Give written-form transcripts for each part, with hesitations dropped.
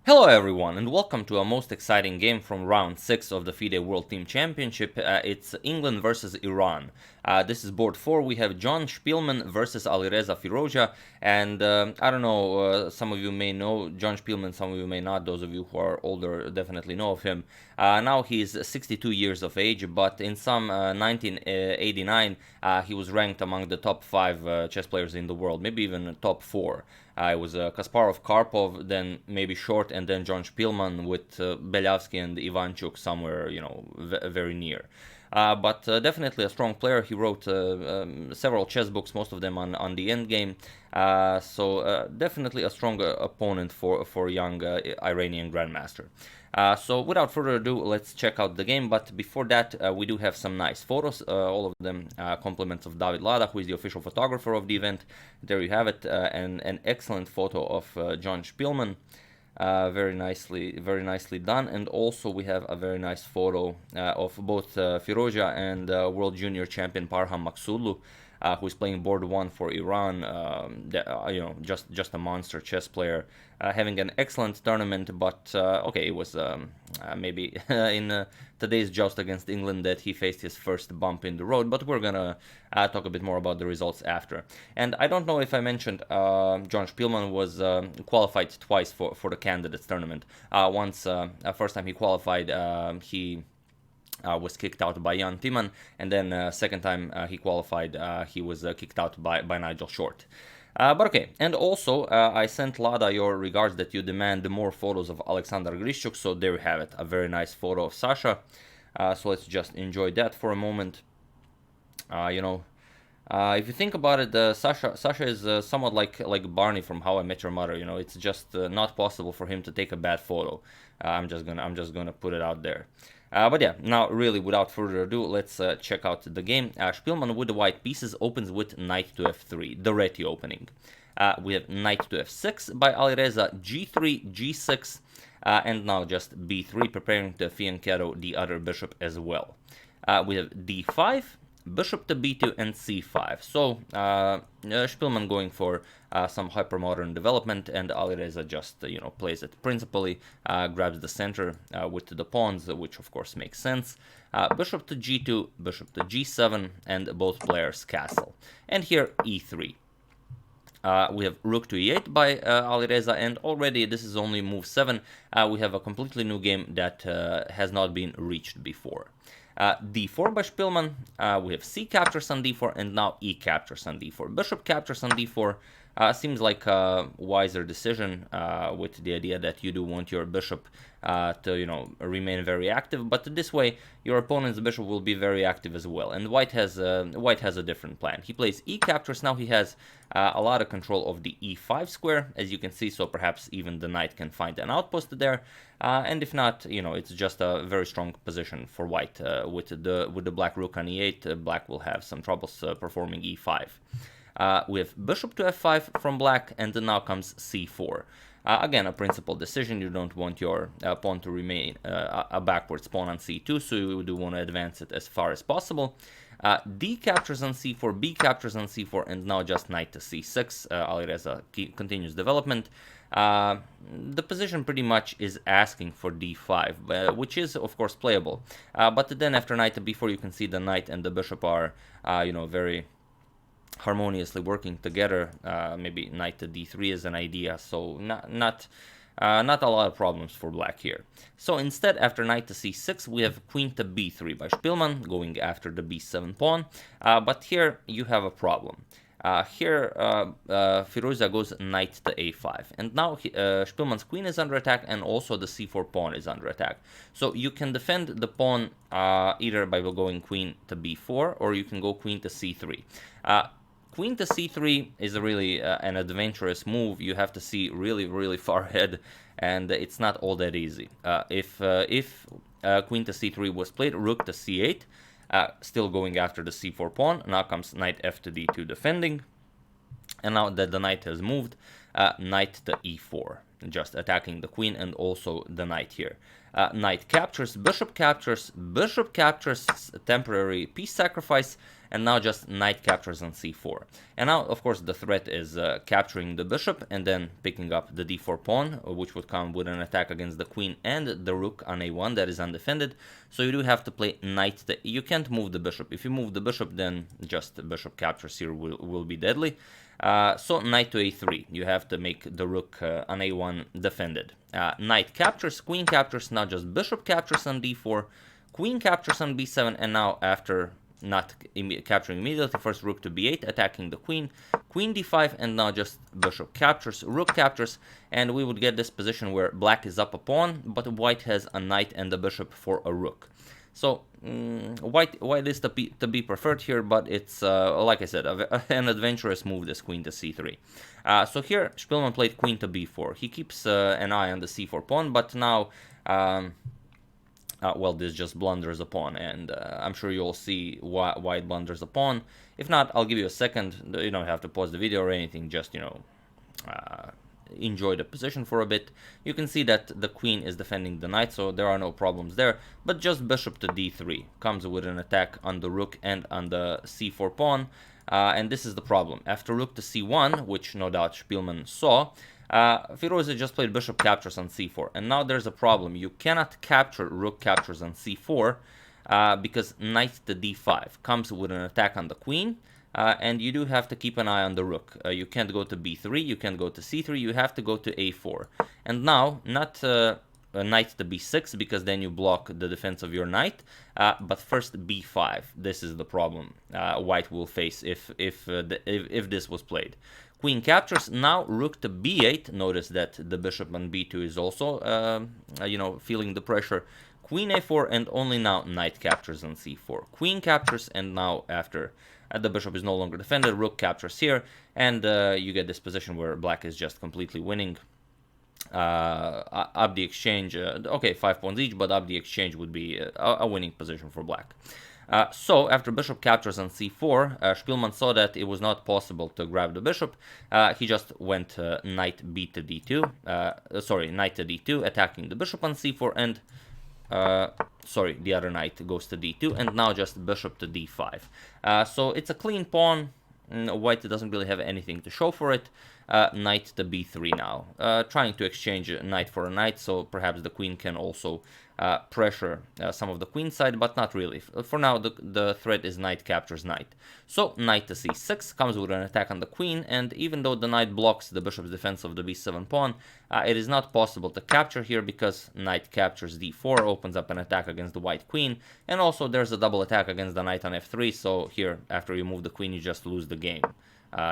Hello everyone and welcome to a most exciting game from round 6 of the FIDE World Team Championship. It's England versus Iran. This is board 4. We have John Speelman versus Alireza Firouzja, and I don't know, some of you may know John Speelman, some of you may not. Those of you who are older definitely know of him. Now he's 62 years of age, but in some 1989 he was ranked among the top 5 chess players in the world, maybe even top 4. It was Kasparov, Karpov, then maybe Short, and then John Speelman with Belyavsky and Ivanchuk somewhere, very near. But definitely a strong player. He wrote several chess books, most of them on the endgame. So definitely a strong opponent for young Iranian grandmaster. So without further ado, let's check out the game. But before that, we do have some nice photos, all of them compliments of David Lada, who is the official photographer of the event. There you have it, and an excellent photo of John Speelman. Very nicely done. And also we have a very nice photo of both Firouzja and world junior champion Parham Maksudlu, who is playing board 1 for Iran. Just a monster chess player, having an excellent tournament. But okay, it was maybe in today's joust against England that he faced his first bump in the road. But we're gonna talk a bit more about the results after. And I don't know if I mentioned, John Speelman was qualified twice for the candidates tournament. Once, first time he qualified, he was kicked out by Jan Timman, and then second time he qualified, he was kicked out by Nigel Short. But okay, and also I sent Lada your regards that you demand more photos of Alexander Grishchuk, so there you have it, a very nice photo of Sasha. So let's just enjoy that for a moment. If you think about it, Sasha is somewhat like Barney from How I Met Your Mother. It's just not possible for him to take a bad photo. I'm just gonna put it out there. But yeah, now really without further ado, let's check out the game. Speelman with the white pieces opens with knight to f3, the Reti opening. We have knight to f6 by Alireza, g3, g6, and now just b3, preparing to fianchetto the other bishop as well. We have d5, bishop to b2 and c5. So Speelman going for some hypermodern development, and Alireza just plays it principally, grabs the center with the pawns, which of course makes sense. Bishop to g2, bishop to g7, and both players castle. And here e3. We have rook to e8 by Alireza, and already this is only move 7. We have a completely new game that has not been reached before. d4 by Speelman, we have c captures on d4, and now e captures on d4. Bishop captures on d4 seems like a wiser decision, with the idea that you do want your bishop to remain very active, but this way your opponent's bishop will be very active as well. And white has a different plan. He plays e captures. Now he has a lot of control of the e5 square, as you can see, so perhaps even the knight can find an outpost there. And if not, it's just a very strong position for white. With the black rook on e8, black will have some troubles performing e5. We have bishop to f5 from black, and then now comes c4. Again, a principal decision. You don't want your pawn to remain a backwards pawn on c2, so you do want to advance it as far as possible. D captures on c4, B captures on c4, and now just knight to c6. Alireza continues development. The position pretty much is asking for d5, which is of course playable. But then after knight to b4, you can see the knight and the bishop are, very harmoniously working together. Maybe knight to d3 is an idea, so not a lot of problems for black here. So instead, after knight to c6, we have queen to b3 by Speelman, going after the b7 pawn. But here you have a problem. Here Firouzja goes knight to a5, and now Speelman's queen is under attack, and also the c4 pawn is under attack. So you can defend the pawn either by going queen to b4, or you can go queen to c3. Queen to c3 is really an adventurous move. You have to see really far ahead, and it's not all that easy. If queen to c3 was played, rook to c8, still going after the c4 pawn. Now comes knight f to d2 defending, and now that the knight has moved, knight to e4. just attacking the queen and also the knight here. Knight captures, bishop captures, temporary piece sacrifice, and now just knight captures on c4. And now, of course, the threat is capturing the bishop and then picking up the d4 pawn, which would come with an attack against the queen and the rook on a1 that is undefended. So you do have to play knight. You can't move the bishop. If you move the bishop, then just the bishop captures here will be deadly. So knight to a3. You have to make the rook on a1 defended. Knight captures, queen captures, now just bishop captures on d4, queen captures on b7, and now after not capturing immediately, first rook to b8, attacking the queen, queen d5, and now just bishop captures, rook captures, and we would get this position where black is up a pawn, but white has a knight and a bishop for a rook. So white is to be preferred here, but it's like I said, an adventurous move, this queen to c3. So here Speelman played queen to b4. He keeps an eye on the c4 pawn, but now well, this just blunders a pawn, and I'm sure you'll see why it blunders a pawn. If not, I'll give you a second. You don't have to pause the video or anything, just, you know, enjoy the position for a bit. You can see that the queen is defending the knight, so there are no problems there, but just bishop to d3 comes with an attack on the rook and on the c4 pawn, and this is the problem. After rook to c1, which no doubt Speelman saw, Firouzja just played bishop captures on c4, and now there's a problem. You cannot capture rook captures on c4 because knight to d5 comes with an attack on the queen, and you do have to keep an eye on the rook. You can't go to b3, you can't go to c3, you have to go to a4. And now, not knight to b6, because then you block the defense of your knight, but first b5. This is the problem white will face if this was played. Queen captures, now rook to b8. Notice that the bishop on b2 is also, you know, feeling the pressure. Queen a4, and only now knight captures on c4. Queen captures, and now after the bishop is no longer defended, rook captures here, and you get this position where black is just completely winning. Up the exchange, okay, 5 pawns each, but up the exchange would be a winning position for black. So after bishop captures on c4, Speelman saw that it was not possible to grab the bishop. He just went knight b to d2, sorry, knight to d2, attacking the bishop on c4, and sorry, the other knight goes to d2, and now just bishop to d5. So it's a clean pawn. White doesn't really have anything to show for it. Knight to b3 now, trying to exchange a knight for a knight, so perhaps the queen can also pressure some of the queen side, but not really. For now, the threat is knight captures knight. So knight to c6 comes with an attack on the queen, and even though the knight blocks the bishop's defense of the b7 pawn, it is not possible to capture here because knight captures d4 opens up an attack against the white queen, and also there's a double attack against the knight on f3, so here, after you move the queen, you just lose the game.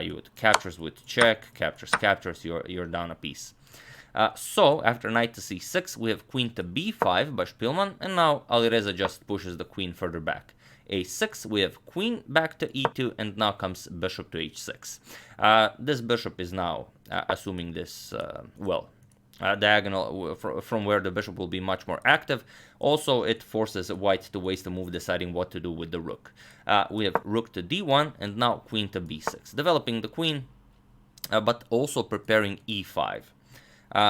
You would captures with check, captures, you're down a piece. So after knight to c6, we have queen to b5 by Speelman, and now Alireza just pushes the queen further back. a6, we have queen back to e2, and now comes bishop to h6. This bishop is now assuming this, well, diagonal from where the bishop will be much more active. Also, it forces white to waste a move deciding what to do with the rook. We have rook to d1, and now queen to b6, developing the queen, but also preparing e5.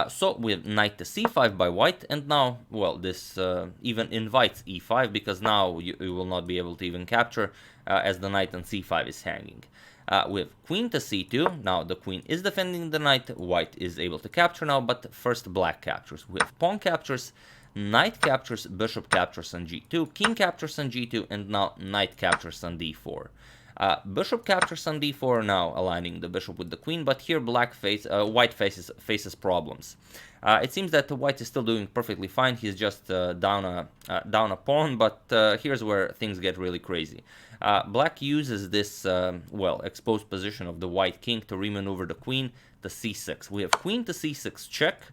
So we have knight to c5 by white, and now, well, this even invites e5, because now you will not be able to even capture as the knight on c5 is hanging. We have queen to c2. Now the queen is defending the knight. White is able to capture now, but first black captures. We have pawn captures, knight captures, bishop captures on g2, king captures on g2, and now knight captures on d4. Bishop captures on d4, now aligning the bishop with the queen, but here white faces problems. It seems that white is still doing perfectly fine. He's just down a pawn, but here's where things get really crazy. Black uses this well, exposed position of the white king to remaneuver the queen to c6. We have queen to c6 check,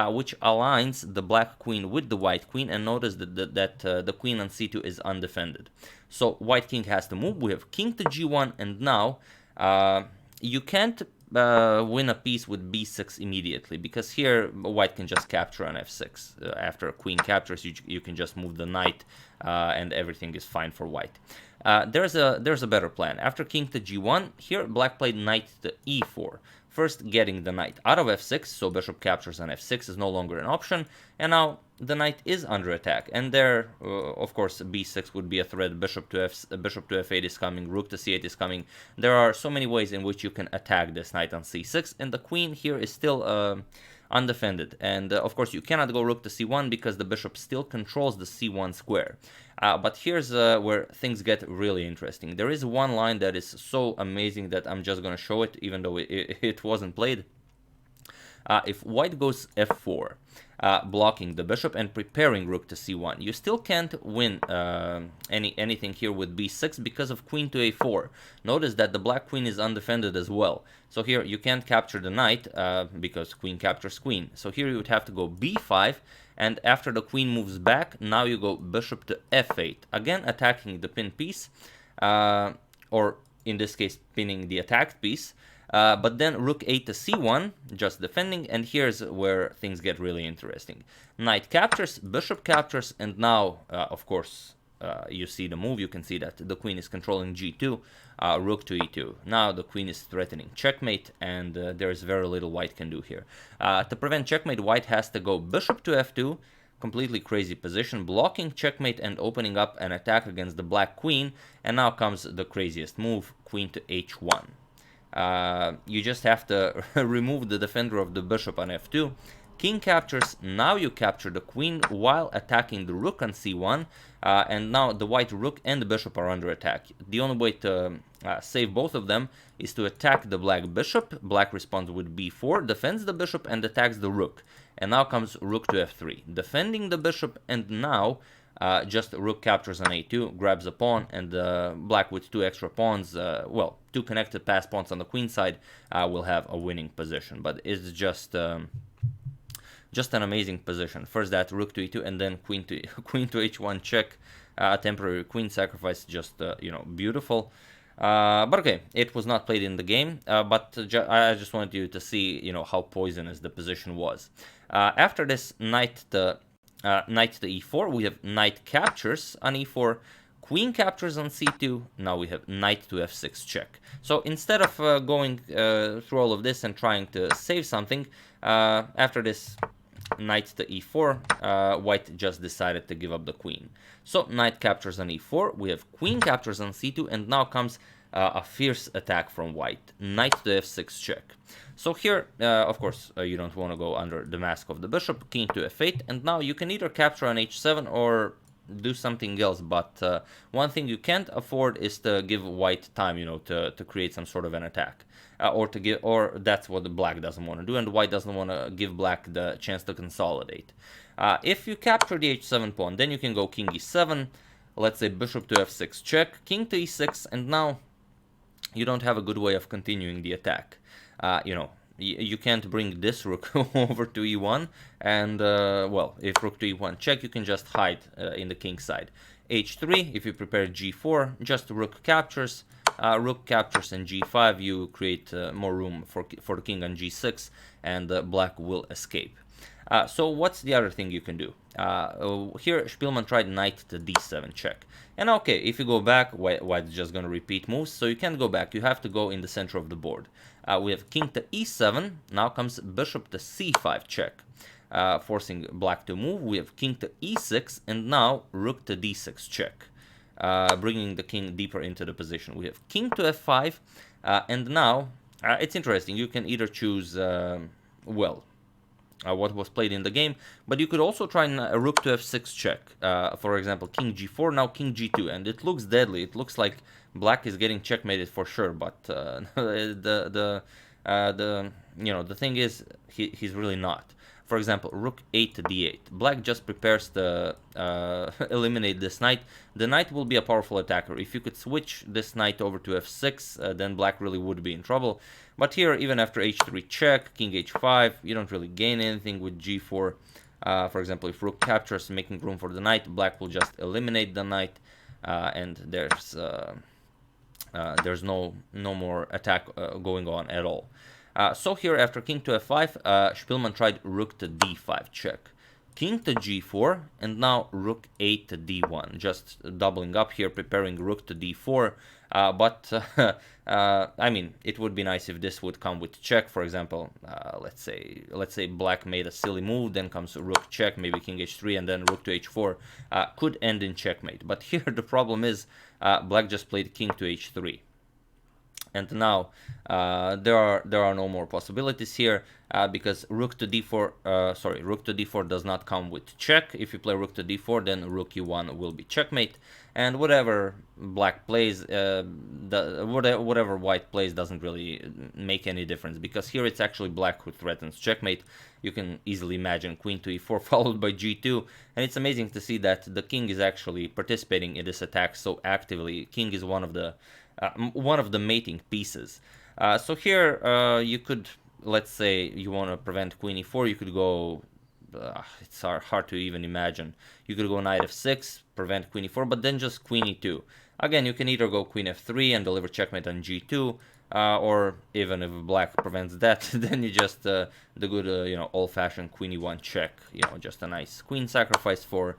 which aligns the black queen with the white queen, and notice that the queen on c2 is undefended. So white king has to move. We have king to g1, and now you can't win a piece with b6 immediately, because here white can just capture on f6. After queen captures, you can just move the knight, and everything is fine for white. There's a better plan. After king to g1, here black played knight to e4. first getting the knight out of f6, so bishop captures on f6 is no longer an option, and now the knight is under attack, and there, of course, b6 would be a threat, bishop to f8 is coming, rook to c8 is coming. There are so many ways in which you can attack this knight on c6, and the queen here is still undefended, and of course you cannot go rook to c1 because the bishop still controls the c1 square. But here's where things get really interesting. There is one line that is so amazing that I'm just going to show it, even though it wasn't played. If white goes f4, blocking the bishop and preparing rook to c1, you still can't win anything here with b6 because of queen to a4. Notice that the black queen is undefended as well. So here you can't capture the knight because queen captures queen. So here you would have to go b5, and after the queen moves back, now you go bishop to f8, again attacking the pinned piece, or in this case pinning the attacked piece. But then rook 8 to c1, just defending, and here's where things get really interesting. Knight captures, bishop captures, and now, of course, you see the move. You can see that the queen is controlling g2, rook to e2. Now the queen is threatening checkmate, and there is very little white can do here. To prevent checkmate, white has to go bishop to f2, completely crazy position, blocking checkmate and opening up an attack against the black queen, and now comes the craziest move, queen to h1. You just have to remove the defender of the bishop on f2. King captures, now you capture the queen while attacking the rook on c1, and now the white rook and the bishop are under attack. The only way to save both of them is to attack the black bishop. Black responds with b4, defends the bishop and attacks the rook. And now comes rook to f3, defending the bishop, and now just rook captures on a2, grabs a pawn, and black with two extra pawns, well, two connected pass pawns on the queen side, will have a winning position. But it's just an amazing position. First that rook to e2, and then queen to h1 check, temporary queen sacrifice, just you know, beautiful. But okay, it was not played in the game, but I just wanted you to see, you know, how poisonous the position was. After this knight to e4, we have knight captures on e4, queen captures on c2, now we have knight to f6 check. So instead of going through all of this and trying to save something, after this knight to e4, white just decided to give up the queen. So knight captures on e4, we have queen captures on c2, and now comes a fierce attack from white, knight to f6 check. So here, of course, you don't want to go under the mask of the bishop, king to f8, and now you can either capture on h7 or do something else, but one thing you can't afford is to give white time, you know, to create some sort of an attack, or that's what the black doesn't want to do, and white doesn't want to give black the chance to consolidate. If you capture the h7 pawn, then you can go king e7, let's say bishop to f6 check, king to e6, and now you don't have a good way of continuing the attack. You know, you can't bring this rook over to e1, and well, if rook to e1 check, you can just hide in the king side. h3, if you prepare g4, just rook captures, and g5, you create more room for the king on g6, and black will escape. So what's the other thing you can do? Here Speelman tried knight to d7 check. And okay, if you go back, white's just going to repeat moves, so you can't go back, you have to go in the center of the board. We have king to e7, now comes bishop to c5 check, forcing black to move. We have king to e6, and now rook to d6 check, bringing the king deeper into the position. We have king to f5, and now it's interesting, you can either choose, well, what was played in the game, but you could also try a rook to f6 check, for example king g4, now king g2, and it looks deadly. It looks like black is getting checkmated for sure, but the you know, the thing is he's really not. For example, rook 8 to d8, black just prepares to eliminate this knight. The knight will be a powerful attacker. If you could switch this knight over to f6, then black really would be in trouble. But here, even after h3 check, king h5, you don't really gain anything with g4. For example, if rook captures, making room for the knight, black will just eliminate the knight, and there's no more attack going on at all. So here, after king to f5, Speelman tried rook to d5 check. king to g4, and now rook 8 to d1, just doubling up here, preparing rook to d4. But I mean, it would be nice if this would come with check, for example. Let's say black made a silly move, then comes rook check, maybe king h3, and then rook to h4, could end in checkmate. But here the problem is black just played king to h3. And now there are no more possibilities here because rook to d4, rook to d4 does not come with check. If you play rook to d4, then rook e1 will be checkmate, and whatever black plays, whatever white plays doesn't really make any difference, because here it's actually black who threatens checkmate. You can easily imagine queen to e4 followed by g2, and it's amazing to see that the king is actually participating in this attack so actively. King is one of the mating pieces. So here you could, let's say you want to prevent queen e4, you could go, it's hard to even imagine, you could go knight f6, prevent queen e4, but then just queen e2. Again, you can either go queen f3 and deliver checkmate on g2, or even if black prevents that, then you just the good old-fashioned queen e1 check, just a nice queen sacrifice for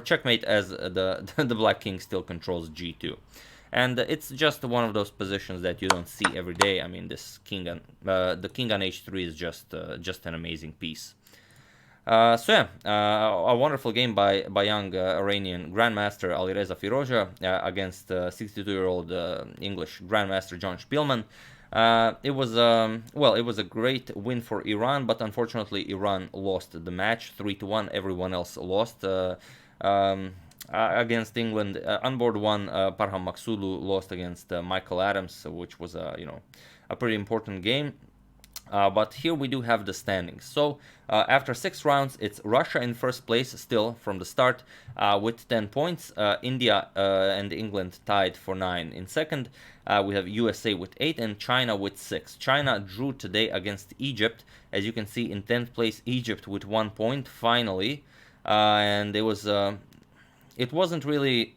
checkmate, as the black king still controls g2. And it's just one of those positions that you don't see every day. I mean, this king on the king on h3 is just an amazing piece. So yeah, a wonderful game by young Iranian Grandmaster Alireza Firouzja against 62-year-old English Grandmaster John Speelman. It was a great win for Iran, but unfortunately Iran lost the match 3-1. Everyone else lost. Against England, on board one, Parham Maksulu lost against Michael Adams, which was a pretty important game. But here we do have the standings. So after 6 rounds, it's Russia in first place still from the start with 10 points. India and England tied for 9 in second. We have USA with 8 and China with 6. China drew today against Egypt. As you can see, in 10th place, Egypt with 1 point finally. And it wasn't really,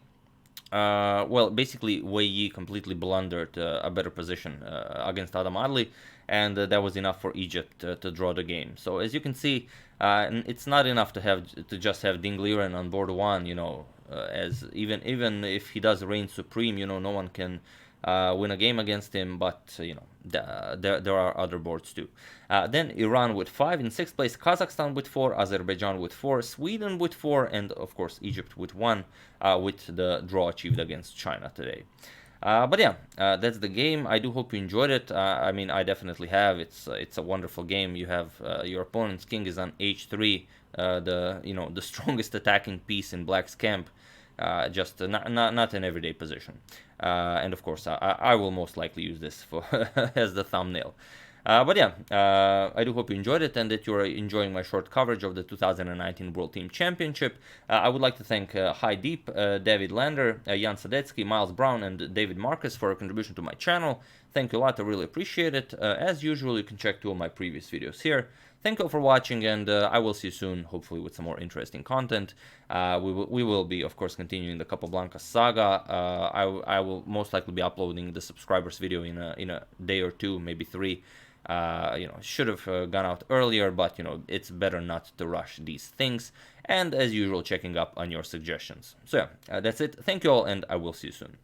basically Wei Yi completely blundered a better position against Adam Adli, and that was enough for Egypt to draw the game. So as you can see, it's not enough to just have Ding Liren on board one, as even if he does reign supreme, no one can win a game against him, but there are other boards too. Then Iran with 5, in 6th place Kazakhstan with 4, Azerbaijan with 4, Sweden with 4, and of course Egypt with 1, with the draw achieved against China today. But yeah, that's the game. I do hope you enjoyed it. I mean, I definitely have. It's a wonderful game. You have your opponent's king is on h3, the strongest attacking piece in black's camp. Just not an everyday position, and of course I will most likely use this for as the thumbnail. But yeah, I do hope you enjoyed it and that you're enjoying my short coverage of the 2019 World Team Championship. I would like to thank High Deep, David Lander, Jan Sadetsky, Miles Brown, and David Marcus for a contribution to my channel. Thank you a lot, I really appreciate it. As usual, you can check 2 of my previous videos here. Thank you all for watching, and I will see you soon, hopefully with some more interesting content. We will be, of course, continuing the Capablanca saga. I will most likely be uploading the subscribers video in a day or 2, maybe 3. Should have gone out earlier, but it's better not to rush these things. And as usual, checking up on your suggestions. So yeah, that's it. Thank you all, and I will see you soon.